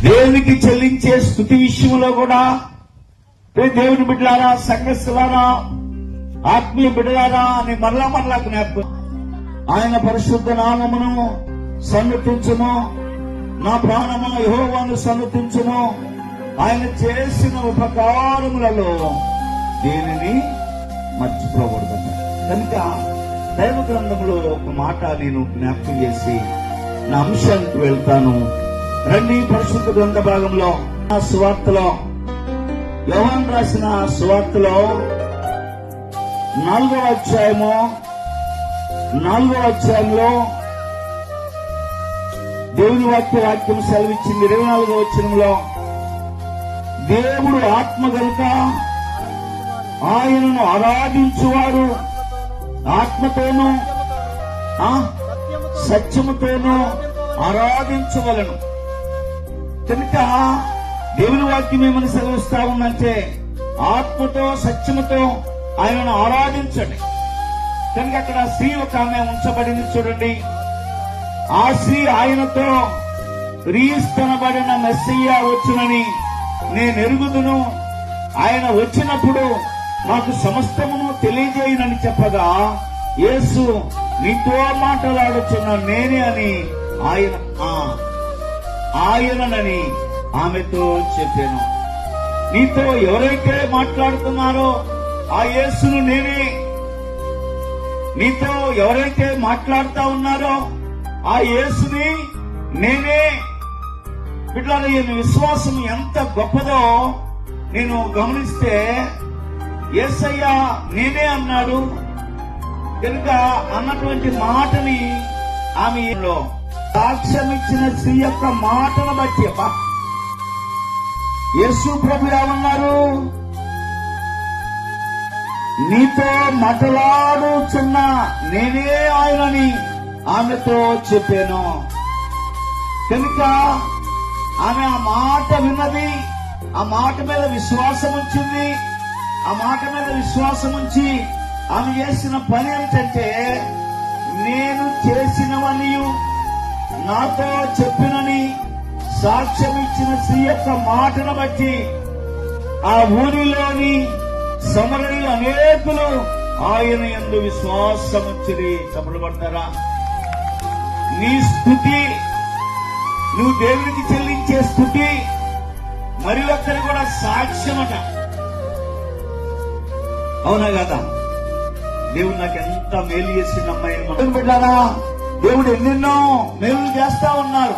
దేవునికి చెల్లించే స్తుతి విషయంలో కూడా దేవుని బిడ్డలారా, సంఘస్థులారా, ఆత్మీయ బిడ్డలారా అని మరలా జ్ఞాపకం. ఆయన పరిశుద్ధ నామమును సన్నతించును, నా ప్రాణము యెహోవాను సన్నతించును. ఆయన చేసిన ఉపకారములలో దేనిని మర్చిపోకూడదట. కనుక దైవ గ్రంథంలో ఒక మాట నేను జ్ఞాపకం చేసి నా అంశానికి వెళ్తాను. రండి, పరిశుద్ధ గ్రంథ భాగంలో సువార్తలో, యోహాను రాసిన సువార్తలో 4వ అధ్యాయంలో దేవుని వాక్యం సెలవిచ్చింది. 24వ వచనంలో, దేవుడు ఆత్మ గనుక ఆయనను ఆరాధించువారు ఆత్మతోనూ సత్యముతోనూ ఆరాధించవలను. కనుక దేవుని వాక్యం ఏమని సెలవిస్తా ఉందంటే, ఆత్మతో సత్యముతో ఆయనను ఆరాధించండి. కనుక అక్కడ స్త్రీ ఒక ఆమె ఉంచబడింది చూడండి. ఆ స్త్రీ ఆయనతో, క్రీస్తునబడిన మెస్సయ్య వచ్చునని నేను ఎరుగుదును, ఆయన వచ్చినప్పుడు నాకు సమస్తమును తెలియజేయనని చెప్పగా, యేసు నీతో మాట్లాడుచున్న నేనే అని ఆయననని ఆమెతో చెప్పాను. నీతో ఎవరైతే మాట్లాడుతున్నారో ఆ యేసును నేనే. నీతో ఎవరైతే మాట్లాడుతా ఉన్నారో ఆ యేసుని నేనే. బిడ్డలారా, ఈయన విశ్వాసం ఎంత గొప్పదో నేను గమనిస్తే, యేసయ్య నేనే అన్నాడు కనుక అన్నటువంటి మాటని ఆమెలో సాక్ష్యం ఇచ్చిన స్త్రీ యొక్క మాటను బట్టి యేసు ప్రభు ఏమన్నారు? నీతో మాట్లాడుచున్న నేనే ఆయనని ఆమెతో చెప్పాను. కనుక ఆమె ఆ మాట విన్నది, ఆ మాట మీద విశ్వాసం ఉంచింది. ఆ మాట మీద విశ్వాసం ఉంచి ఆమె చేసిన పని ఏమిటంటే, నేను చేసినవనియు నాతో చెప్పినని సాక్ష్యం ఇచ్చిన స్త్రీ యొక్క మాటను బట్టి ఆ ఊరిలోని సమరయులు అనేకులు ఆయన యందు విశ్వాసం ఉంచిరి. చెప్పబడతారా? నీ స్తుతి, నువ్వు దేవునికి చెల్లించే స్తుతి మరి ఒక్కరు కూడా సాక్ష్యమట. అవునా కదా? దేవుడు నాకు ఎంత మేలు చేసిందమ్మాయి. బిడ్డారా, దేవుడు ఎన్నెన్నో మేలు చేస్తా ఉన్నారు.